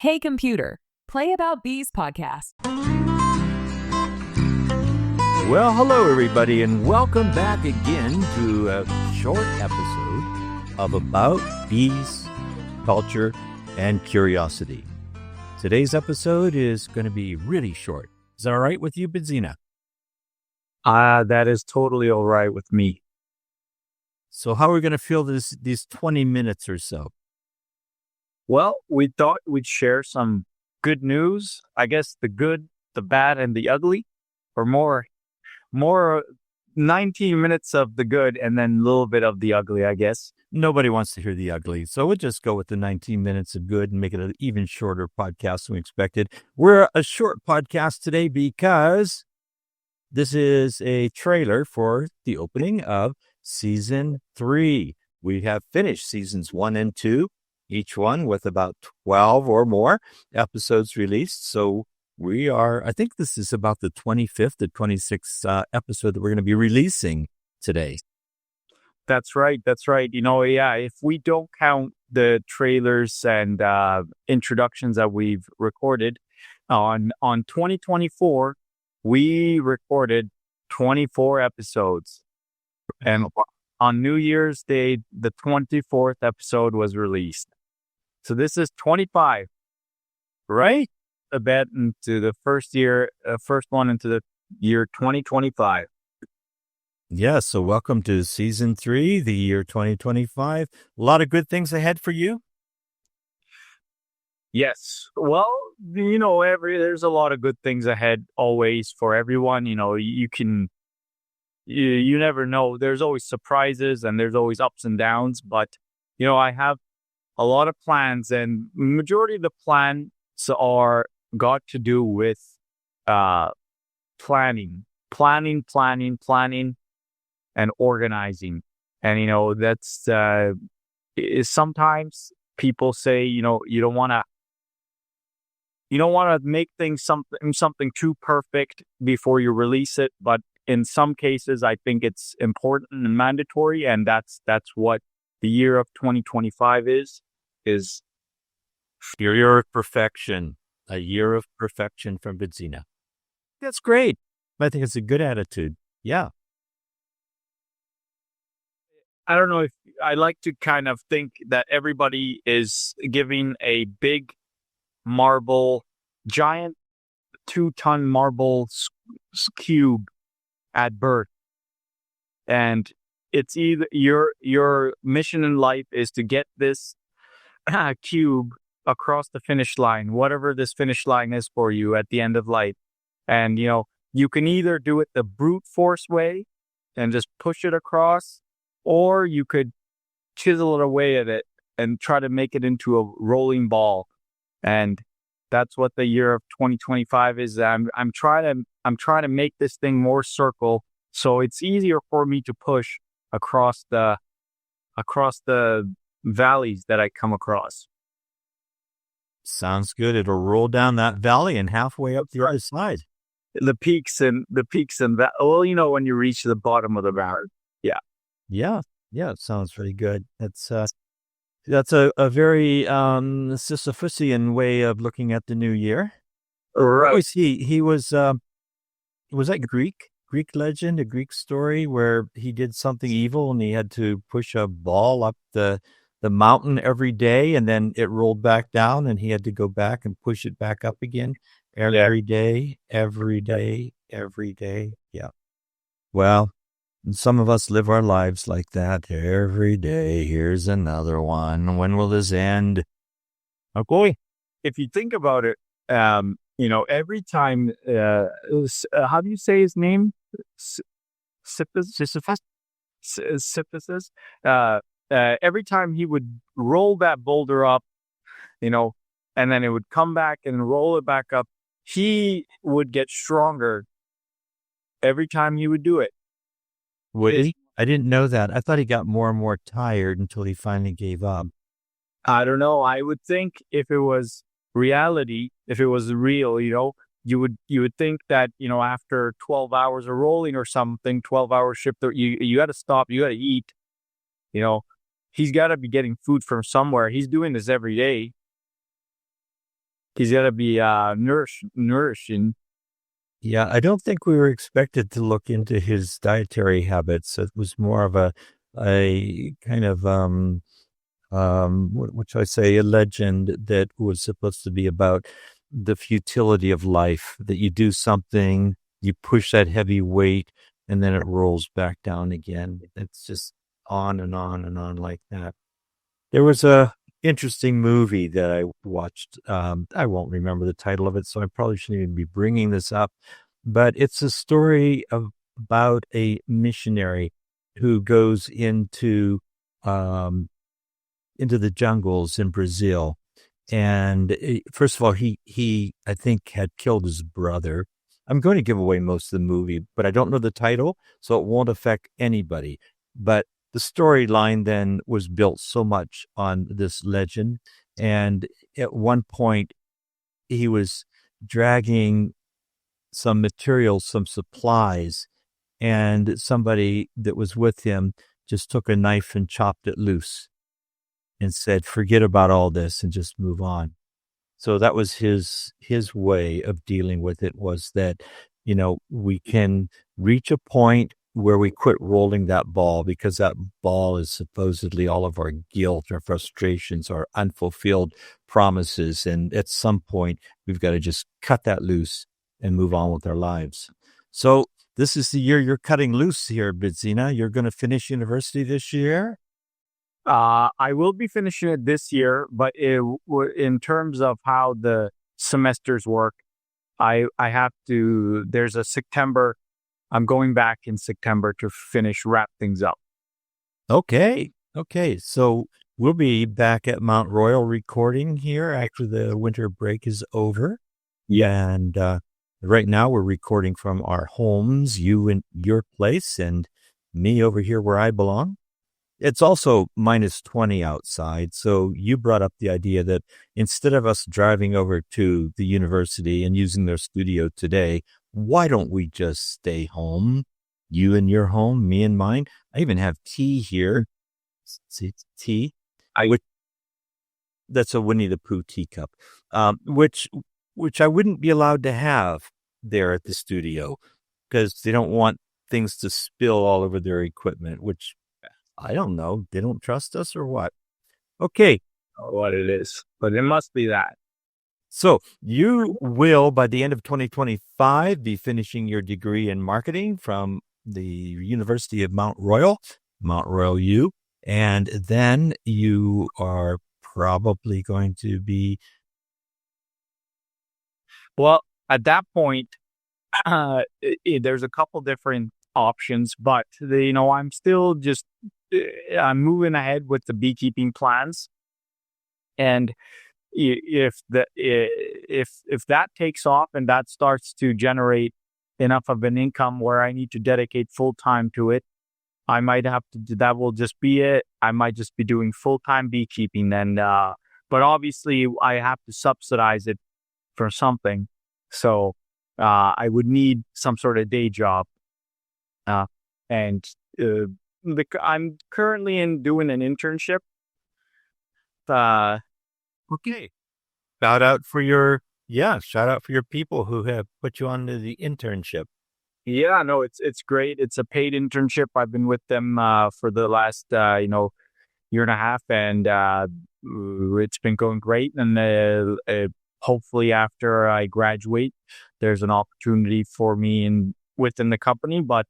Hey computer, play About Bees podcast. Well, hello everybody, and welcome back again to a short episode of About Bees, Culture, and Curiosity. Today's episode is going to be really short. Is that all right with you, Bidzina? That is totally all right with me. So how are we going to fill these 20 minutes or so? Well, we thought we'd share some good news. I guess the good, the bad, and the ugly, or more 19 minutes of the good and then a little bit of the ugly, I guess. Nobody wants to hear the ugly, so we'll just go with the 19 minutes of good and make it an even shorter podcast than we expected. We're a short podcast today because this is a trailer for the opening of Season 3. We have finished Seasons 1 and 2, each one with about 12 or more episodes released. So I think this is about the 25th to 26th episode that we're going to be releasing today. That's right. If we don't count the trailers and introductions that we've recorded, on 2024, we recorded 24 episodes. And on New Year's Day, the 24th episode was released. So this is 25, right? A bet into the first one into the year 2025. Yeah, so welcome to Season 3, the year 2025. A lot of good things ahead for you? Yes. Well, there's a lot of good things ahead always for everyone. You never know. There's always surprises and there's always ups and downs. But, I have a lot of plans, and majority of the plans are got to do with planning, and organizing. And, that's sometimes people say, you don't want to make things something too perfect before you release it. But in some cases, I think it's important and mandatory. And that's what the year of 2025 is year of perfection, a year of perfection from Bidzina. That's great. I think it's a good attitude. Yeah. I don't know if I like to kind of think that everybody is giving a big giant 2-ton marble cube at birth. And it's either your mission in life is to get this cube across the finish line, whatever this finish line is for you at the end of life. And, you can either do it the brute force way and just push it across, or you could chisel it away at it and try to make it into a rolling ball. And that's what the year of 2025 is. I'm trying to make this thing more circle, so it's easier for me to push across the valleys that I come across. Sounds good. It'll roll down that valley and halfway up the other side. The peaks and that. Well, when you reach the bottom of the valley. Yeah. It sounds pretty good. That's a very Sisyphusian way of looking at the new year. Right. What was he was that Greek legend, a Greek story where he did something evil and he had to push a ball up the mountain every day, and then it rolled back down and he had to go back and push it back up again every day. Yeah. Well, some of us live our lives like that every day. Here's another one. When will this end? Okay. If you think about it, every time, how do you say his name? Sisyphus. Every time he would roll that boulder up, and then it would come back and roll it back up, he would get stronger every time he would do it. I didn't know that. I thought he got more and more tired until he finally gave up. I don't know. I would think if it was reality, if it was real, you would think that, after 12 hours of rolling or something, 12-hour shift, you got to stop, you got to eat. He's got to be getting food from somewhere. He's doing this every day. He's got to be nourishing. Yeah, I don't think we were expected to look into his dietary habits. It was more of a kind of what should I say, a legend that was supposed to be about the futility of life, that you do something, you push that heavy weight, and then it rolls back down again. It's just on and on and on like that. There was a interesting movie that I watched. I won't remember the title of it, so I probably shouldn't even be bringing this up. But it's a story about a missionary who goes into the jungles in Brazil. And first of all, he I think had killed his brother. I'm going to give away most of the movie, but I don't know the title, so it won't affect anybody. But the storyline then was built so much on this legend. And at one point, he was dragging some materials, some supplies, and somebody that was with him just took a knife and chopped it loose and said, forget about all this and just move on. So that was his way of dealing with it, was that, we can reach a point where we quit rolling that ball, because that ball is supposedly all of our guilt, our frustrations, our unfulfilled promises. And at some point, we've got to just cut that loose and move on with our lives. So this is the year you're cutting loose here, Bidzina. You're going to finish university this year? I will be finishing it this year, but in terms of how the semesters work, I have to, there's a September, I'm going back in September to wrap things up. Okay. So we'll be back at Mount Royal recording here after the winter break is over. Yeah. And right now we're recording from our homes, you in your place and me over here where I belong. It's also minus 20 outside. So you brought up the idea that instead of us driving over to the university and using their studio today, why don't we just stay home? You in your home, me in mine. I even have tea here. See, it's tea. That's a Winnie the Pooh teacup, which I wouldn't be allowed to have there at the studio because they don't want things to spill all over their equipment, which I don't know. They don't trust us or what? Okay. What it is, but it must be that. So you will, by the end of 2025, be finishing your degree in marketing from the University of Mount Royal U. And then you are probably going to be. Well, at that point, there's a couple different options, but I'm still just I'm moving ahead with the beekeeping plans, and if that takes off and that starts to generate enough of an income where I need to dedicate full time to it, I might have to. That will just be it. I might just be doing full time beekeeping then. But obviously, I have to subsidize it for something, so I would need some sort of day job, and. I'm currently doing an internship. Okay. Shout out for your people who have put you on to the internship. Yeah, no, it's great. It's a paid internship. I've been with them for the last year and a half, and it's been going great. And hopefully, after I graduate, there's an opportunity for me within the company. But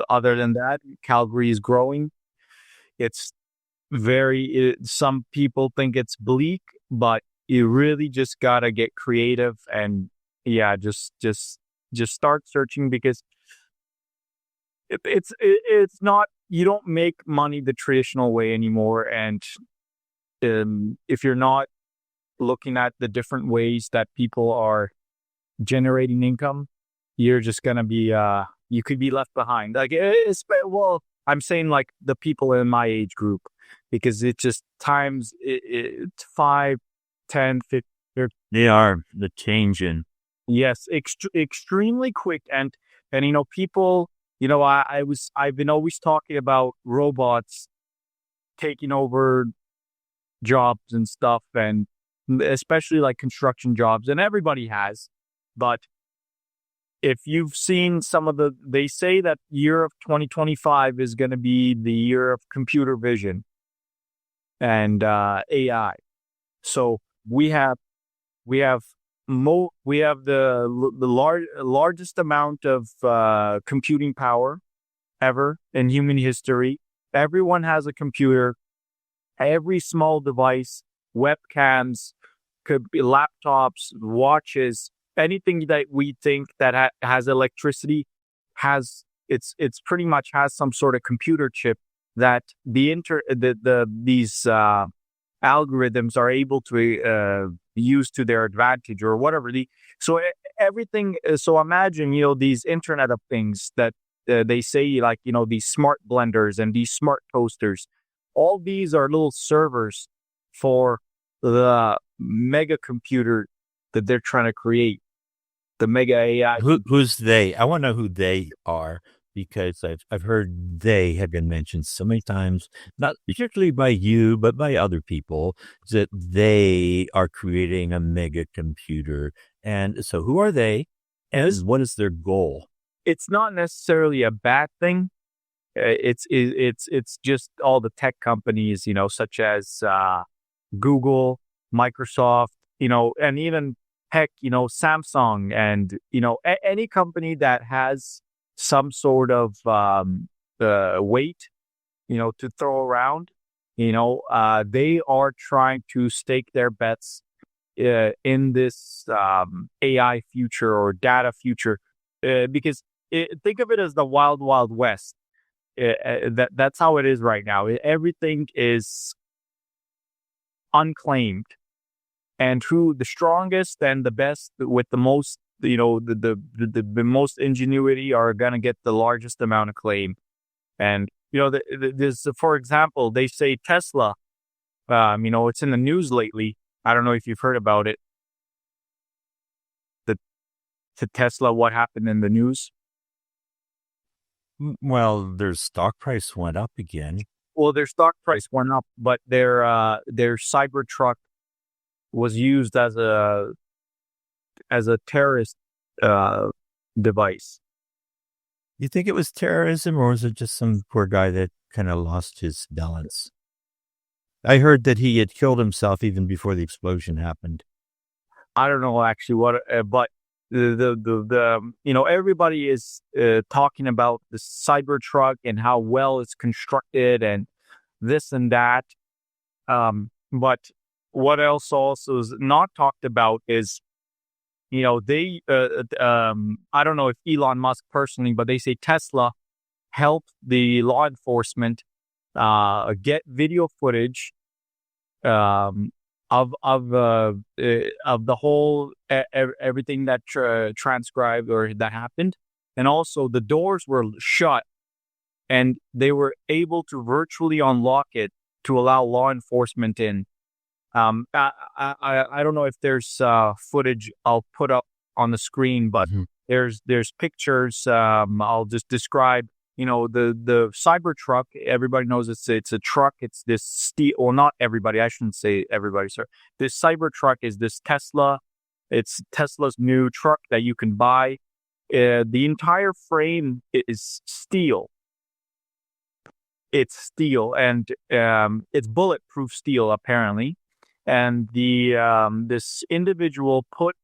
other than that, Calgary is growing. It's some people think it's bleak, but you really just gotta get creative and just start searching, because it's not, you don't make money the traditional way anymore. And if you're not looking at the different ways that people are generating income, you're just gonna be you could be left behind. I'm saying like the people in my age group, because it just times 5, 10, 15. They are the changing. Yes, extremely quick. And people, I've been always talking about robots taking over jobs and stuff. And especially like construction jobs, and everybody has. But if you've seen they say that year of 2025 is going to be the year of computer vision and AI. So we have the largest amount of computing power ever in human history. Everyone has a computer. Every small device, webcams, could be laptops, watches, anything that we think that has electricity it's pretty much has some sort of computer chip that these algorithms are able to use to their advantage or whatever. Everything. So imagine, these Internet of Things that they say, like, these smart blenders and these smart toasters. All these are little servers for the mega computer that they're trying to create, the mega AI. Who's they? I want to know who they are, because I've heard they have been mentioned so many times, not particularly by you, but by other people, that they are creating a mega computer. And so who are they? And what is their goal? It's not necessarily a bad thing. It's just all the tech companies, such as Google, Microsoft, and even heck, Samsung, and any company that has some sort of weight, to throw around. They are trying to stake their bets in this AI future or data future, because think of it as the wild, wild west. That's how it is right now. Everything is unclaimed, and who the strongest and the best with the most, the most ingenuity are gonna get the largest amount of claim. And there's, for example, they say Tesla. It's in the news lately. I don't know if you've heard about it. To Tesla, what happened in the news? Well, their stock price went up again. Well, their stock price went up, but their Cybertruck was used as a terrorist device. You think it was terrorism, or was it just some poor guy that kind of lost his balance? I heard that he had killed himself even before the explosion happened. I don't know actually but everybody is talking about the Cybertruck and how well it's constructed and this and that. But what else also is not talked about is, they I don't know if Elon Musk personally, but they say Tesla helped the law enforcement get video footage of the whole everything that transcribed or that happened, and also the doors were shut, and they were able to virtually unlock it to allow law enforcement in. I don't know if there's footage I'll put up on the screen, but there's pictures. I'll just describe. The Cybertruck, everybody knows it's a truck. It's this steel, well, not everybody, I shouldn't say everybody, sir. This Cybertruck is this Tesla. It's Tesla's new truck that you can buy. The entire frame is steel. It's steel, and it's bulletproof steel, apparently. And this individual put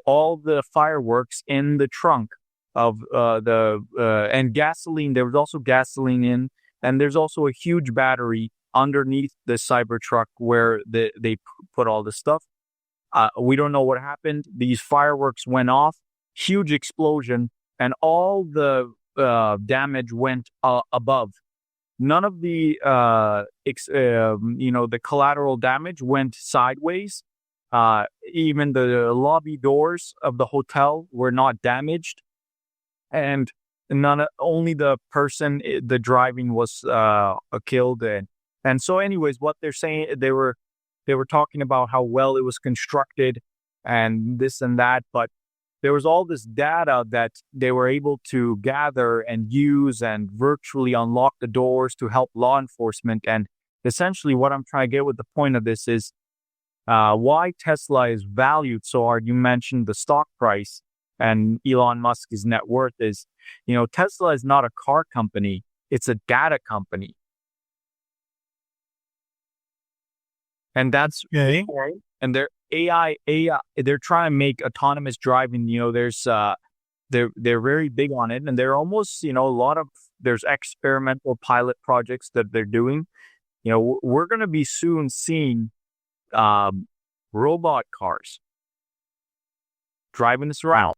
all the fireworks in the trunk of and gasoline. There was also gasoline in, and there's also a huge battery underneath the Cybertruck where they put all the stuff. We don't know what happened. These fireworks went off, huge explosion, and all the damage went above. None of the the collateral damage went sideways. Even the lobby doors of the hotel were not damaged. And only the person, the driving was killed. And so anyways, what they're saying, they were talking about how well it was constructed and this and that, but there was all this data that they were able to gather and use and virtually unlock the doors to help law enforcement. And essentially what I'm trying to get with the point of this is why Tesla is valued so hard. You mentioned the stock price and Elon Musk's net worth is, Tesla is not a car company. It's a data company. And that's Okay. and their AI, they're trying to make autonomous driving. They're very big on it, and they're almost, there's experimental pilot projects that they're doing. We're going to be soon seeing robot cars driving us around.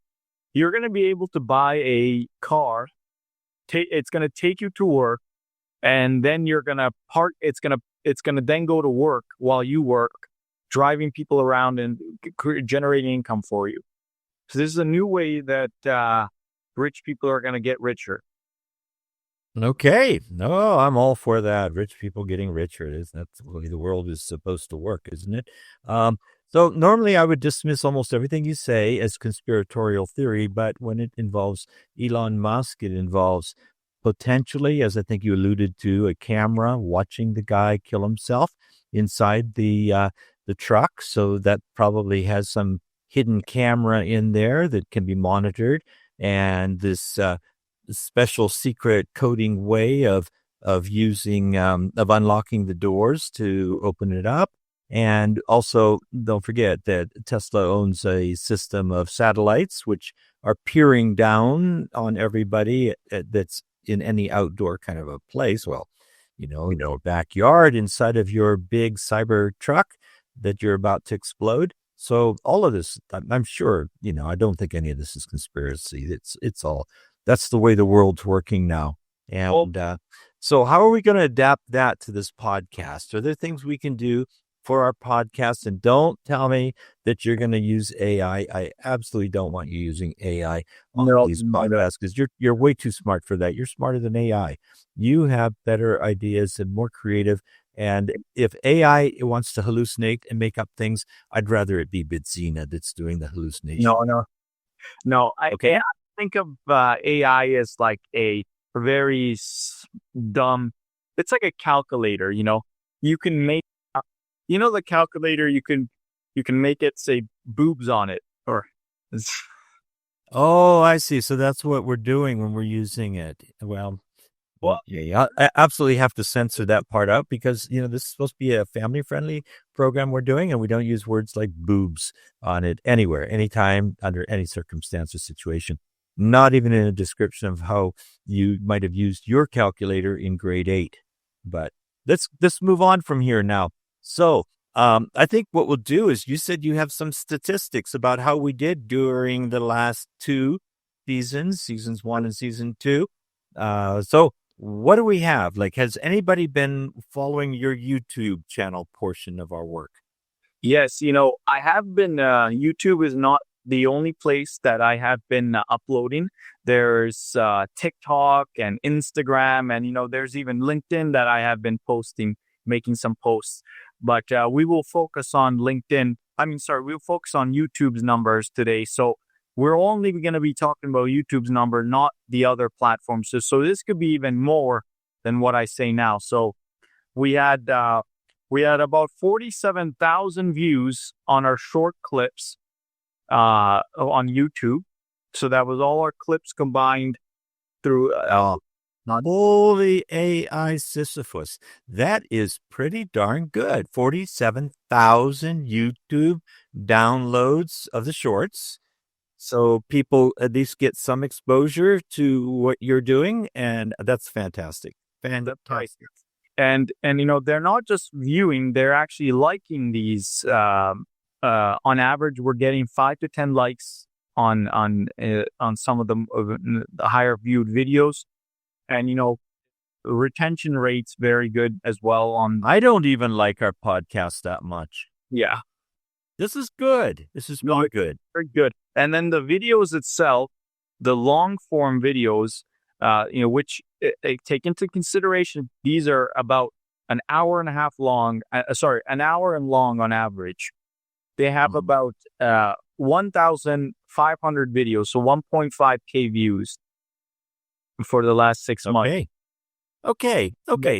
You're going to be able to buy a car. It's going to take you to work, and then you're going to park. It's going to then go to work while you work, driving people around and generating income for you. So this is a new way that rich people are going to get richer. Okay. No, I'm all for that. Rich people getting richer. That's the way the world is supposed to work, isn't it? So normally I would dismiss almost everything you say as conspiratorial theory, but when it involves Elon Musk, it involves potentially, as I think you alluded to, a camera watching the guy kill himself inside the truck. So that probably has some hidden camera in there that can be monitored, and this special secret coding way of using of unlocking the doors to open it up. And also, don't forget that Tesla owns a system of satellites which are peering down on everybody that's in any outdoor kind of a place. Well, a backyard inside of your big cyber truck that you're about to explode. So all of this, I'm sure, I don't think any of this is conspiracy. It's all, that's the way the world's working now. And so how are we going to adapt that to this podcast? Are there things we can do for our podcast? And don't tell me that you're going to use AI. I absolutely don't want you using AI on these podcasts, because you're way too smart for that. You're smarter than AI. You have better ideas and more creative. And if AI wants to hallucinate and make up things, I'd rather it be Bidzina that's doing the hallucination. No. Okay. I think of AI as like a very dumb. It's like a calculator. You can make. The calculator, you can make it say boobs on it, or. Oh, I see. So that's what we're doing when we're using it. Well, yeah, I absolutely have to censor that part out, because, this is supposed to be a family-friendly program we're doing, and we don't use words like boobs on it anywhere, anytime, under any circumstance or situation, not even in a description of how you might have used your calculator in grade 8. But let's move on from here now. So I think what we'll do is, you said you have some statistics about how we did during the last 2 seasons 1 and season 2. So what do we have? Like, has anybody been following your YouTube channel portion of our work? Yes, I have been, YouTube is not the only place that I have been uploading. There's TikTok and Instagram, and, there's even LinkedIn that I have been making some posts. But we will focus on we'll focus on YouTube's numbers today. So we're only going to be talking about YouTube's number, not the other platforms. So this could be even more than what I say now. So we had about 47,000 views on our short clips on YouTube. So that was all our clips combined through. Holy AI Sisyphus. That is pretty darn good. 47,000 YouTube downloads of the shorts. So people at least get some exposure to what you're doing, and that's fantastic. Fantastic. And they're not just viewing, they're actually liking these. On average, we're getting 5 to 10 likes on some of the higher viewed videos. And, retention rate's very good as well. I don't even like our podcast that much. Yeah. This is good. This is really good. Very good. And then the videos itself, the long form videos, which take into consideration, these are about an hour and a half long. An hour and long on average. They have about 1,500 videos, so 1.5K views for the last 6 months. Okay.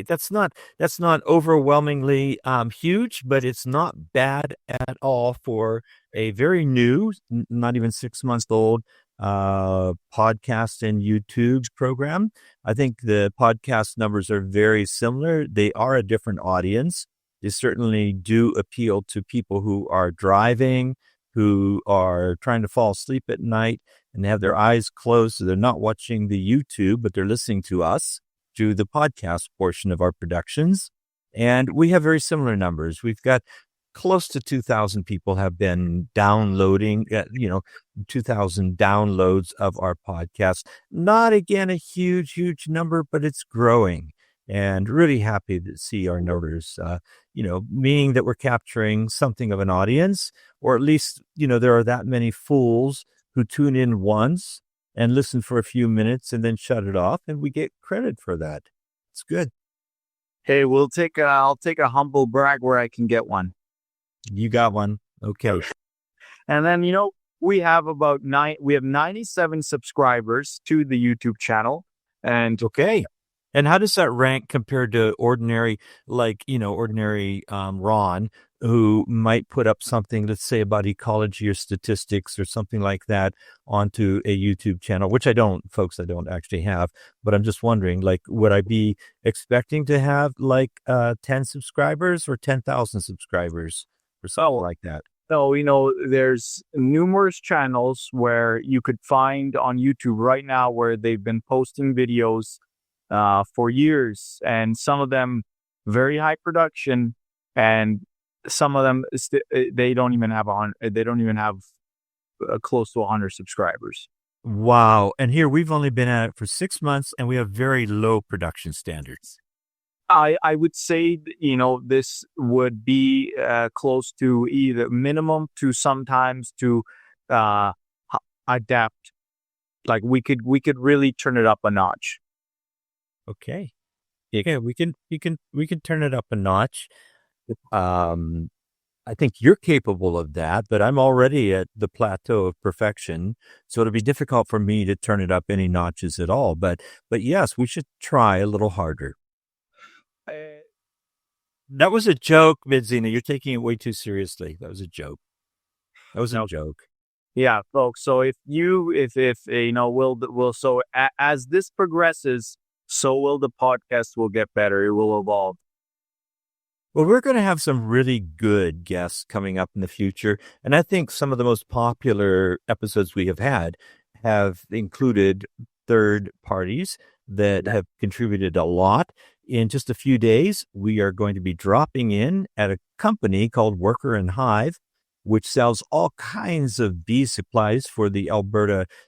That's not overwhelmingly huge, but it's not bad at all for a very new, not even 6 months old podcast and YouTube program. I think the podcast numbers are very similar. They are a different audience. They certainly do appeal to people who are driving, who are trying to fall asleep at night and have their eyes closed, so they're not watching the YouTube, but they're listening to us through the podcast portion of our productions. And we have very similar numbers. We've got close to 2,000 people have been downloading, 2,000 downloads of our podcast. Not, again, a huge number, but it's growing. And really happy to see our numbers, meaning that we're capturing something of an audience, or at least, there are that many fools who tune in once and listen for a few minutes and then shut it off, and we get credit for that. It's good. Hey, I'll take a humble brag where I can get one. You got one. Okay. And then, we have 97 subscribers to the YouTube channel. And okay. And how does that rank compared to ordinary Ron, who might put up something, let's say, about ecology or statistics or something like that onto a YouTube channel, which I don't actually have, but I'm just wondering, would I be expecting to have 10 subscribers or 10,000 subscribers or something like that? No, there's numerous channels where you could find on YouTube right now where they've been posting videos for years, and some of them very high production, and some of them they don't even have close to 100 subscribers. Wow. And here we've only been at it for 6 months, and we have very low production standards. I would say, this would be close to either minimum to sometimes to adapt. Like we could really turn it up a notch. Okay. Yeah, we can turn it up a notch. I think you're capable of that, but I'm already at the plateau of perfection, so it'll be difficult for me to turn it up any notches at all. But yes, we should try a little harder. That was a joke, Bidzina. You're taking it way too seriously. That was a joke. A joke. Yeah, folks. So as this progresses, so will the podcast will get better. It will evolve. Well, we're going to have some really good guests coming up in the future. And I think some of the most popular episodes we have had have included third parties that have contributed a lot. In just a few days, we are going to be dropping in at a company called Worker and Hive, which sells all kinds of bee supplies for the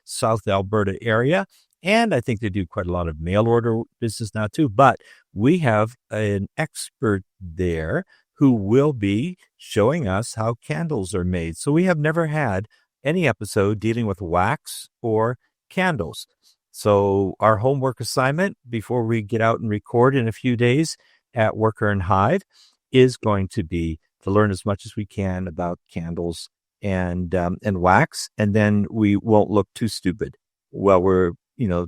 South Alberta area. And I think they do quite a lot of mail order business now too. But we have an expert there who will be showing us how candles are made. So we have never had any episode dealing with wax or candles. So our homework assignment before we get out and record in a few days at Worker and Hive is going to be to learn as much as we can about candles and wax. And then we won't look too stupid while we're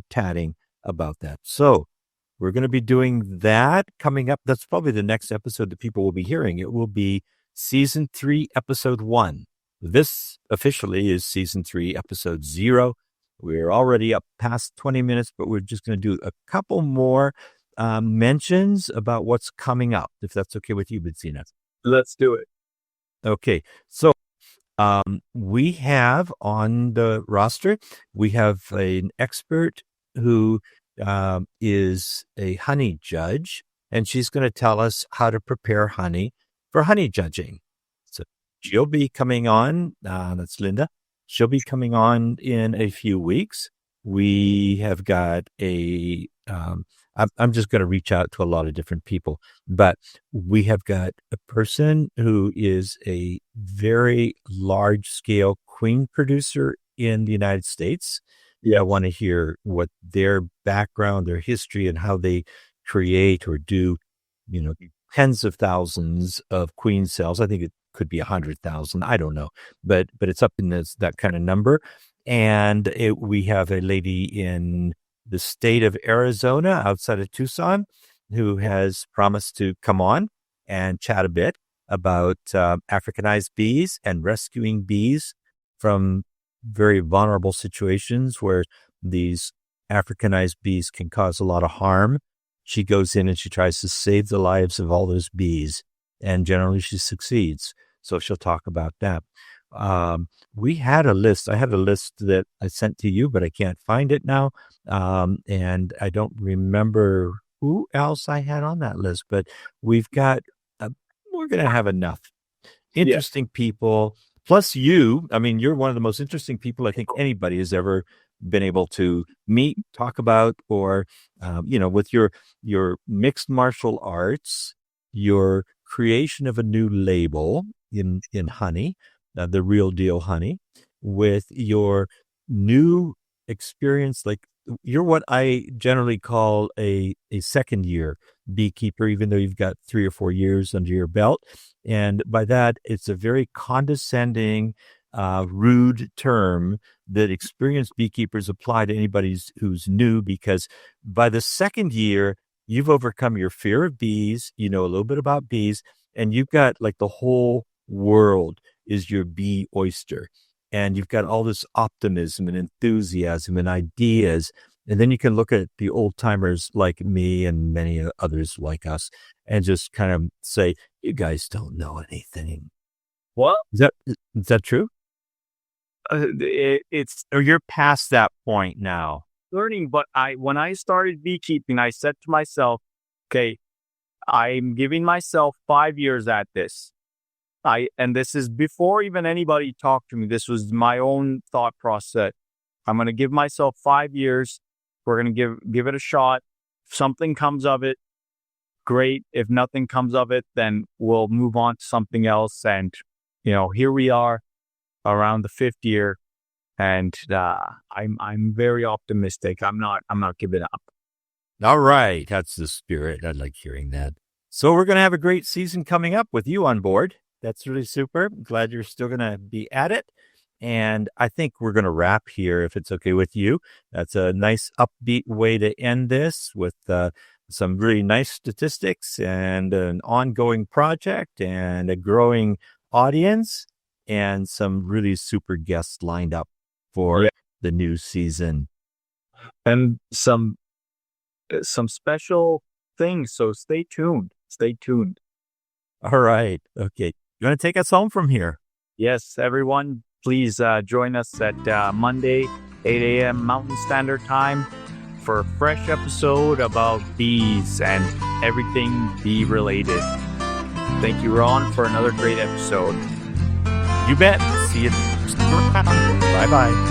tatting about that. So we're going to be doing that coming up. That's probably the next episode that people will be hearing. It will be season 3, episode 1. This officially is season 3, episode 0. We're already up past 20 minutes, but we're just going to do a couple more mentions about what's coming up, if that's okay with you, Bidzina. Let's do it. Okay. So we have on the roster, we have an expert who is a honey judge, and she's going to tell us how to prepare honey for honey judging. So she'll be coming on. That's Linda. She'll be coming on in a few weeks. We have got I'm just going to reach out to a lot of different people, but we have got a person who is a very large scale queen producer in the United States. Yeah, I want to hear what their background, their history, and how they create or do, tens of thousands of queen cells. I think it could be 100,000. I don't know, but it's up in that kind of number. And we have a lady in the state of Arizona outside of Tucson, who has promised to come on and chat a bit about Africanized bees and rescuing bees from very vulnerable situations where these Africanized bees can cause a lot of harm. She goes in and she tries to save the lives of all those bees, and generally she succeeds. So she'll talk about that. We had a list. I had a list that I sent to you, but I can't find it now. And I don't remember who else I had on that list, but we're going to have enough interesting people. Plus you, I mean, you're one of the most interesting people I think anybody has ever been able to meet, talk about, or, with your mixed martial arts, your creation of a new label in honey, the real deal honey, with your new experience, like you're what I generally call a second year beekeeper, even though you've got 3 or 4 years under your belt. And by that, it's a very condescending, rude term that experienced beekeepers apply to anybody who's new, because by the second year, you've overcome your fear of bees, you know a little bit about bees, and you've got like the whole world is your bee oyster. And you've got all this optimism and enthusiasm and ideas. And then you can look at the old timers like me and many others like us and just kind of say, you guys don't know anything. What? Is that true? Or you're past that point now. Learning, but when I started beekeeping, I said to myself, okay, I'm giving myself 5 years at this. And this is before even anybody talked to me. This was my own thought process. I'm going to give myself 5 years. We're going to give it a shot. If something comes of it, great. If nothing comes of it, then we'll move on to something else. And, here we are around the 5th year. And I'm very optimistic. I'm not giving up. All right. That's the spirit. I like hearing that. So we're going to have a great season coming up with you on board. That's really super. I'm glad you're still going to be at it. And I think we're going to wrap here, if it's okay with you. That's a nice upbeat way to end this with some really nice statistics and an ongoing project and a growing audience and some really super guests lined up for the new season. And some special things. So stay tuned. Stay tuned. All right. Okay. You want to take us home from here? Yes, everyone. Please join us at Monday, 8 a.m. Mountain Standard Time for a fresh episode about bees and everything bee related. Thank you, Ron, for another great episode. You bet. See you. Bye-bye.